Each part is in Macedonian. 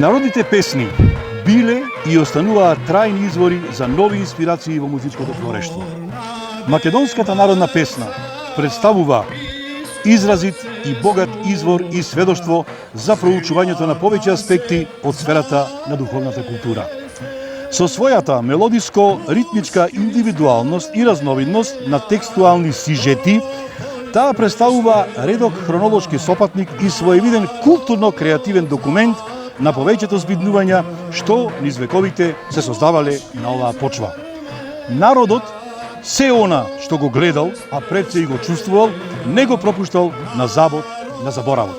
Народните песни биле и остануваат трајни извори за нови инспирации во музичкото творештво. Македонската народна песна представува изразит и богат извор и сведоштво за проучувањето на повеќе аспекти од сферата на духовната култура. Со својата мелодиско-ритмичка индивидуалност и разновидност на текстуални сижети, таа представува редок хронолошки сопатник и своевиден културно-креативен документ на повеќето збиднувања што низ вековите се создавале на оваа почва. Народот се она што го гледал, а пред се и го чувствувал, не го пропуштал на забот, на заборавот.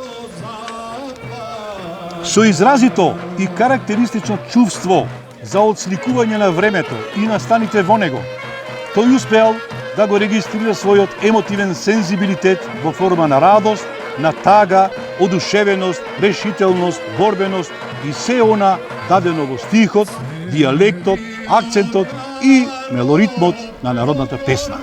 Со изразито и карактеристично чувство за отсликување на времето и настаните во него, тој успеал да го регистрира својот емотивен сензибилитет во форма на радост, на тага, одушевеност, решителност, борбеност и се она дадено во стихот, дијалектот, акцентот и мелоритмот на народната песна.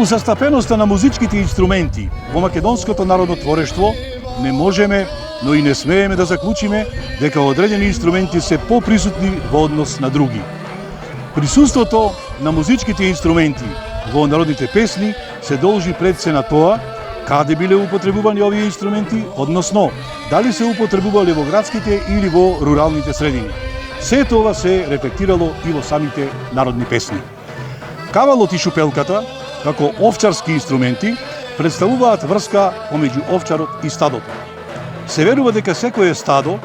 Околу застапеноста на музичките инструменти во македонското народно творештво не можеме, но и не смееме да заклучиме дека одредени инструменти се поприсутни во однос на други. Присуството на музичките инструменти во народните песни се должи пред се на тоа каде биле употребувани овие инструменти, односно дали се употребувале во градските или во руралните средини. Се тоа се рефлектирало и во самите народни песни. Кавалот и шупелката, како овчарски инструменти, представуваат врска помеѓу овчарот и стадото. Се верува дека секое стадо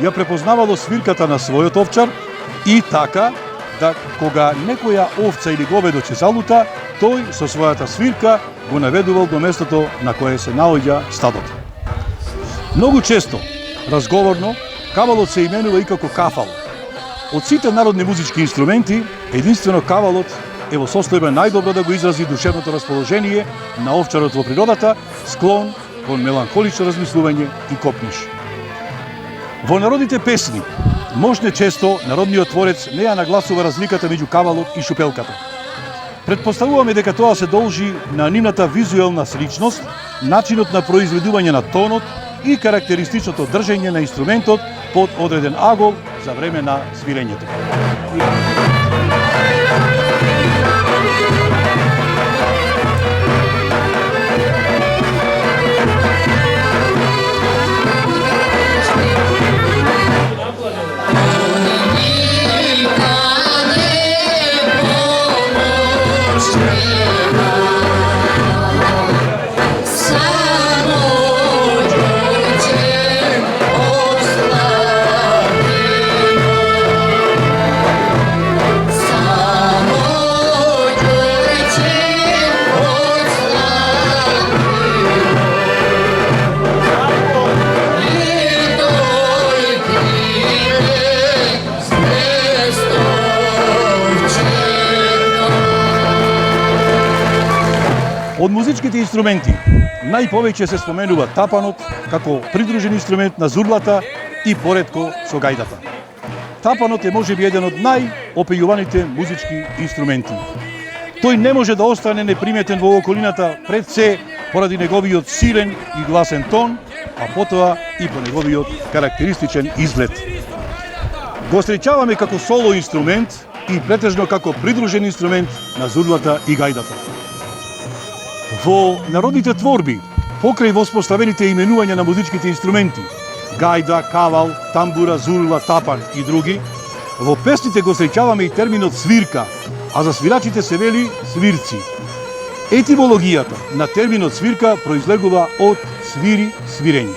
ја препознавало свирката на својот овчар и така да кога некоја овца или говедо ќе залута, тој со својата свирка го наведувал до местото на кое се наоѓа стадото. Многу често, разговорно, кавалот се именува и како кафал. Од сите народни музички инструменти, единствено кавалот е во состојба најдобро да го изрази душевното расположение на овчарот во природата, склон кон меланхолично размислување и копниш. Во народните песни, можне често народниот творец не ја нагласува разликата меѓу кавалот и шупелката. Предпоставуваме дека тоа се должи на нивната визуелна сличност, начинот на произведување на тонот и карактеристичното држење на инструментот под одреден агол за време на свирењето. Од музичките инструменти најповеќе се споменува тапанот како придружен инструмент на зурлата и поредко со гајдата. Тапанот е можеби еден од најопејуваните музички инструменти. Тој не може да остане неприметен во околината пред се поради неговиот силен и гласен тон, а потоа и по неговиот карактеристичен изглед. Го среќаваме како соло инструмент и претежно како придружен инструмент на зурлата и гајдата. Во народните творби, покрај воспоставените именувања на музичките инструменти, гајда, кавал, тамбура, зурла, тапан и други, во песните го среќаваме и терминот свирка, а за свирачите се вели свирци. Етимологијата на терминот свирка произлегува од свири, свирење.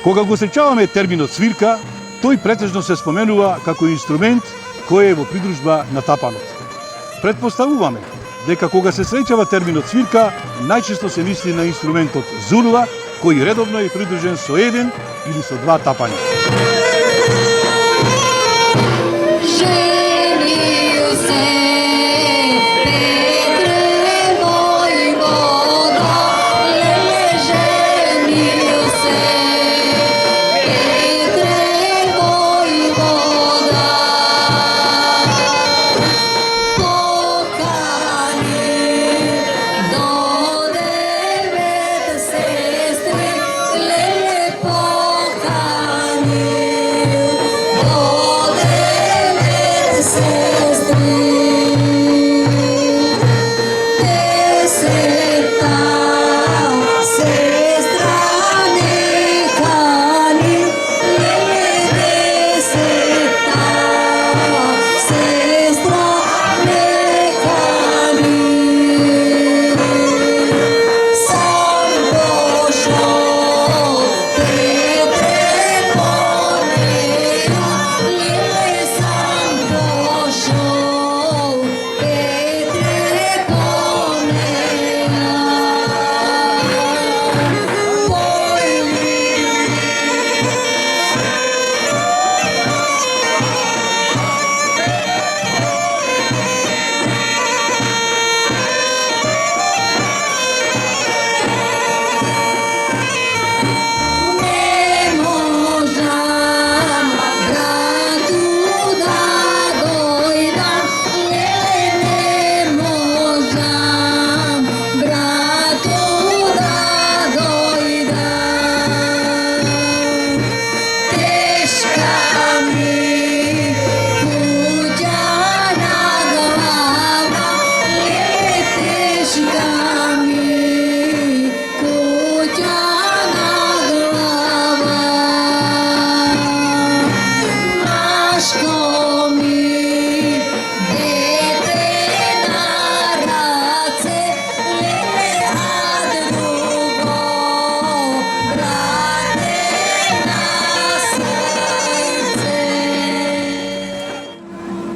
Кога го среќаваме терминот свирка, тој претежно се споменува како инструмент кој е во придружба на тапанот. Предпоставуваме дека кога се среќава терминот свирка, најчесто се мисли на инструментот зурла, кој редовно е придружен со еден или со два тапања.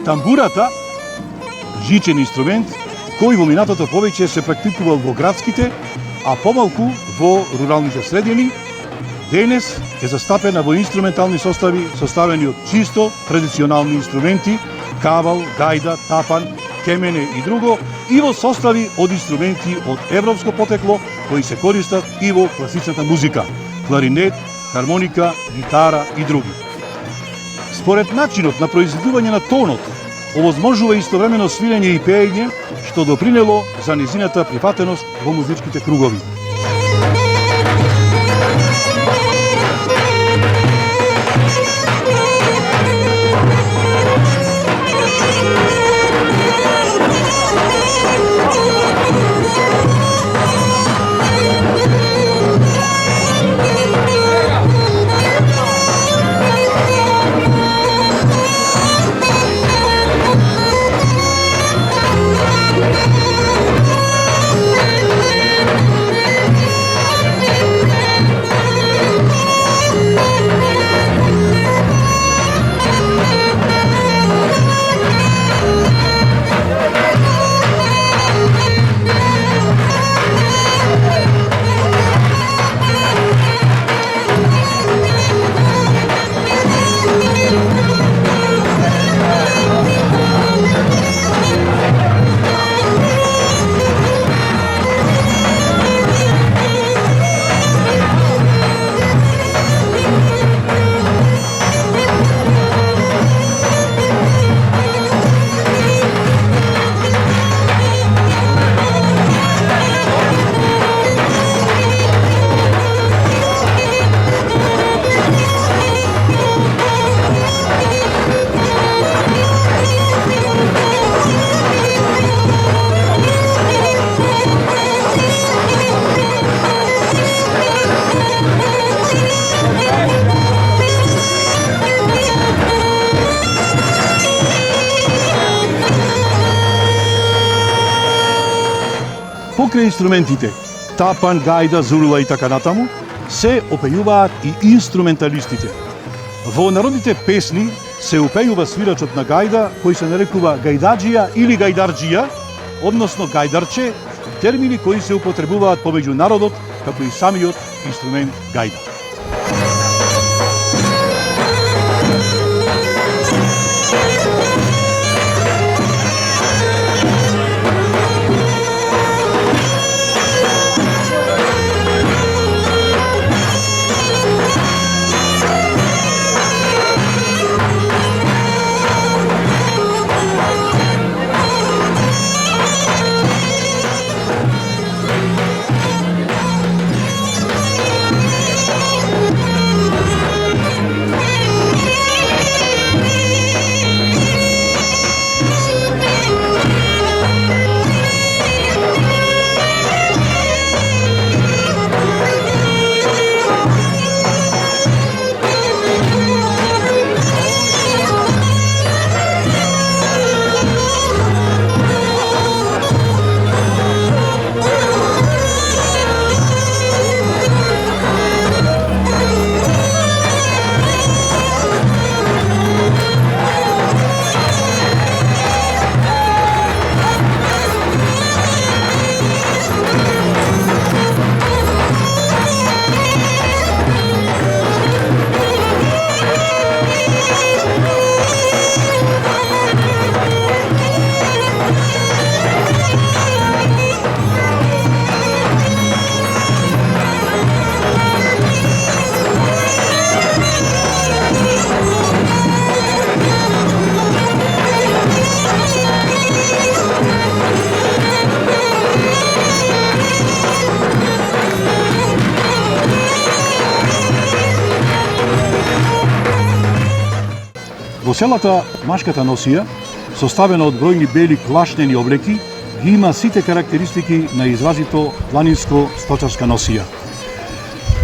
Тамбурата, жичен инструмент, кој во минатото повеќе се практикувал во градските, а помалку во руралните средини, денес е застапена во инструментални состави составени од чисто традиционални инструменти, кавал, гајда, тапан, кемене и друго, и во состави од инструменти од европско потекло кои се користат и во класичната музика, кларинет, хармоника, гитара и други. Според начинот на произведување на тонот, овозможува истовремено свирење и пеење, што допринело за незината прифатеност во музичките кругови. инструментите, тапан, гајда, зурула и така натаму, се опејуваат и инструменталистите. Во народните песни се опејува свирачот на гајда, кој се нарекува гајдаджија или гајдарџија, односно гајдарче, термини кои се употребуваат помеѓу народот, како и самиот инструмент гајда. Во селата машката носија, составена од бројни бели клашнени облеки, ги има сите карактеристики на изразито планинско сточарска носија.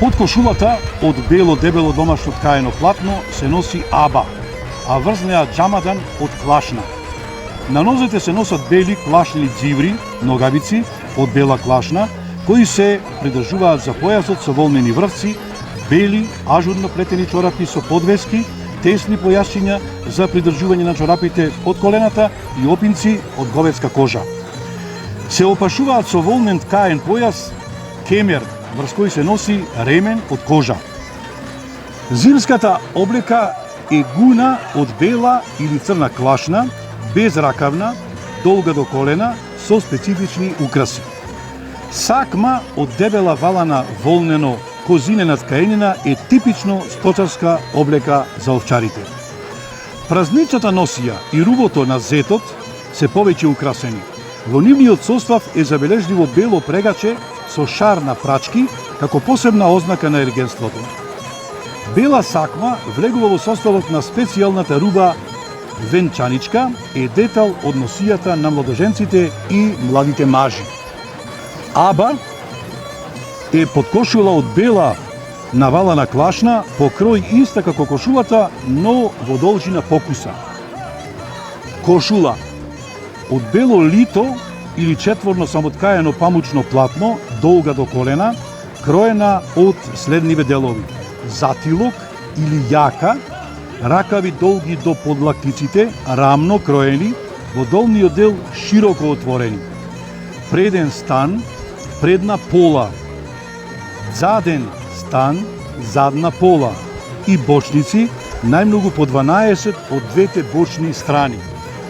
Под кошулата од бело дебело домашно ткаено платно се носи аба, а врз неа џамадан од клашна. На нозете се носат бели клашнени ѕиври, ногавици од бела клашна, кои се придржуваат за појасот со волнени врвци, бели ажурно плетени чорапи со подвески, тесни појасчиња за придржување на чорапите од колената и опинци од говедска кожа. Се опашуваат со волнен ткаен појас, кемер, врз кој се носи ремен од кожа. Зимската облека е гуна од бела или црна клашна, безракавна, долга до колена, со специфични украси. Сакма од дебела валана волнено козинена ткаенина е типично сточарска облека за овчарите. Празничната носија и рубото на зетот се повеќе украсени. Во нивниот состав е забележливо бело прегаче со шар на прачки, како посебна ознака на ергенството. Бела сакма влегува во составот на специјалната руба венчаничка, е детал од носијата на младоженците и младите мажи. Аба е подкошула од бела навалана клашна, по крој иста како кошулата, но во должина покуса. Кошула од бело лито или четворно самоткаено памучно платно, долга до колена, кроена од следниве делови: затилок или јака, ракави долги до подлактиците, рамно кроени, во долниот дел широко отворени, преден стан, предна пола, заден стан, задна пола и бочници, најмногу по 12 од двете бочни страни.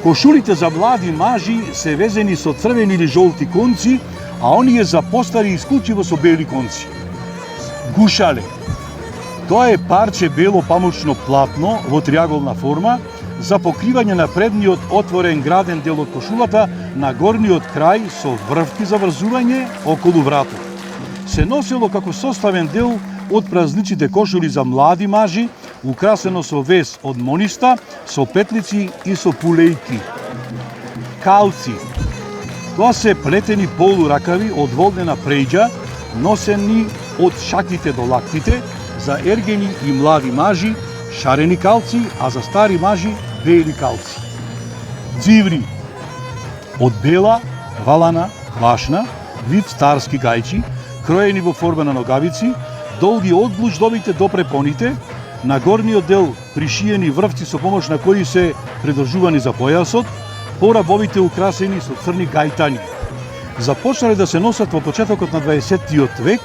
Кошулите за млади мажи се везени со црвени или жолти конци, а оние за постари исклучиво со бели конци. Гушале. Тоа е парче бело памучно платно во триаголна форма за покривање на предниот отворен граден дел од кошулата на горниот крај со врвки за врзување околу вратот. Се носело како составен дел од празничните кошули за млади мажи, украсено со вез од мониста, со петлици и со пулејки. Калци. Тоа се плетени полуракави од волнена прејџа, носени од шаките до лактите, за ергени и млади мажи, шарени калци, а за стари мажи, бели калци. Дзиври. Од бела, валана, клашна, вид старски гајчи, кроени во форма на ногавици, долги од глуждовите до препоните, на горниот дел пришиени врвци со помош на кои се придржувани за појасот, по рабовите украсени со црни гајтани. Започнале да се носат во почетокот на 20-тиот век,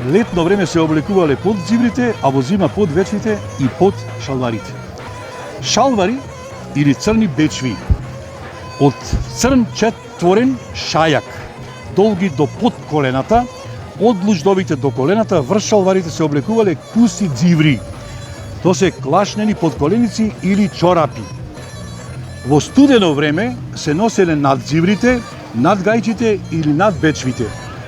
летно време се облекувале под ѕибрите, а во зима под вечвите и под шалварите. Шалвари или црни бечви од црн четворен шајак, долги до под колената, од глуждовите до колената врз шалварите се облекувале куси ѕиври. То се клашнени подколеници или чорапи. Во студено време се носеле над џиврите, над гајчите или над бечвите.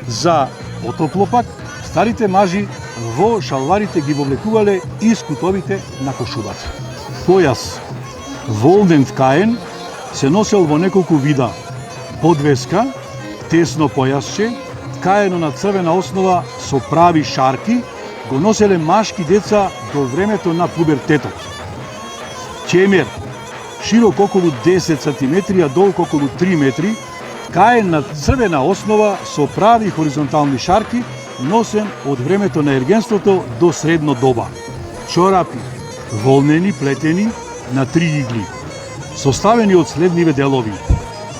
За потопло пак, старите мажи во шалварите ги вовлекувале и скутовите на кошулата. Појас волнен ткаен се носел во неколку вида. Подвеска, тесно појасче, ткаено на црвена основа со прави шарки, го носеле машки деца до времето на пубертетот. Чемер, широк околу 10 см, а долг околу 3 метри, ткаен на црвена основа со прави хоризонтални шарки, носен од времето на ергенството до средно доба. Чорапи, волнени, плетени на 3 игли, составени од следниве делови: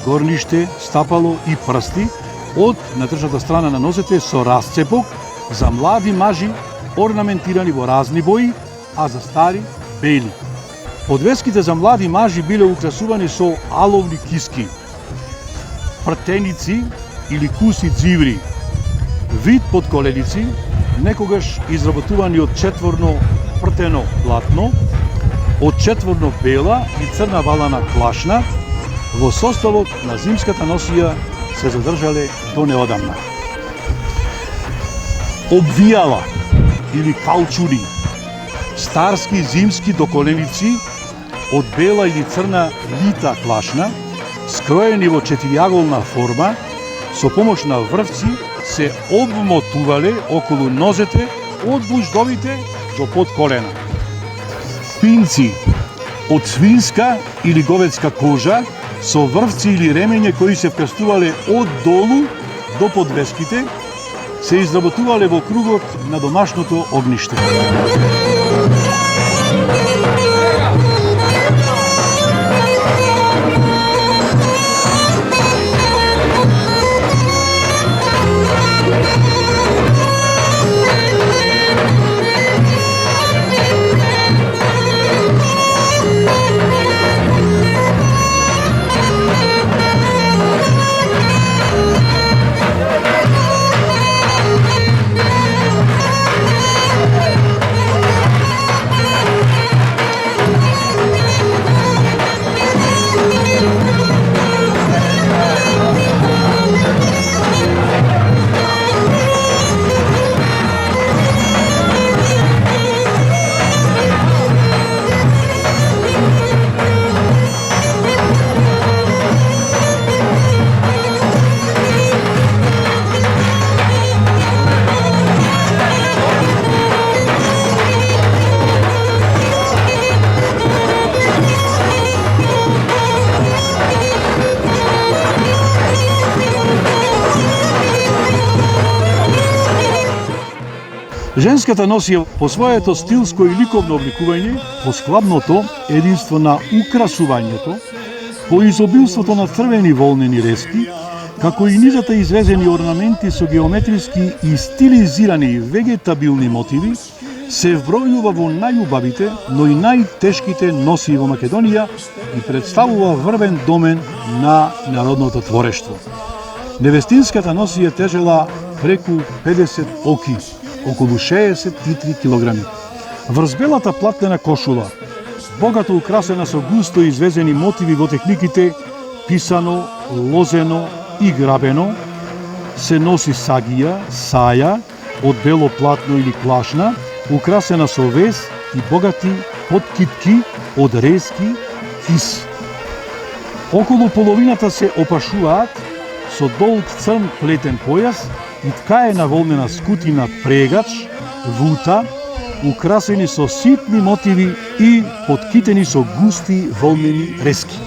горниште, стапало и прсти, од натршната страна на нозете со расцепок, за млади мажи орнаментирани во разни бои, а за стари бели. Подвеските за млади мажи биле украсувани со аловни киски, пртеници или куси џиври, вид подколеници, некогаш изработувани од четворно пртено платно, од четворно бела и црна валана клашна, во составот на зимската носија се задржале до неодамна. Обвијала или каучури, старски зимски доколеници од бела или црна лита клашна, скроени во четириаголна форма, со помош на врвци се обмотувале околу нозете од глуждовите до под колена. Пинци од свинска или говедска кожа со врвци или ремење кои се вкрстувале од долу до подвеските, се изработувале во кругот на домашното огниште. Женската носија по своето стилско и ликовно обликување, по складното единство на украсувањето, по изобилството на црвени волнени рески, како и низата извезени орнаменти со геометриски и стилизирани вегетабилни мотиви, се вбројува во најубавите, но и најтешките носии во Македонија и представува врвен домен на народното творештво. Невестинската носија тежела преку 50 оки, околу 63 килограми. Врз белата платнена кошула, богато украсена со густо извезени мотиви во техниките писано, лозено и грабено, се носи сагија, саја, од бело платно или клашна, украсена со вез и богати подкитки од резки кис. Околу половината се опашуваат со долг црн плетен појас и ткаена волнена скутина прегач, вута, украсени со ситни мотиви и подкитени со густи волнени рески.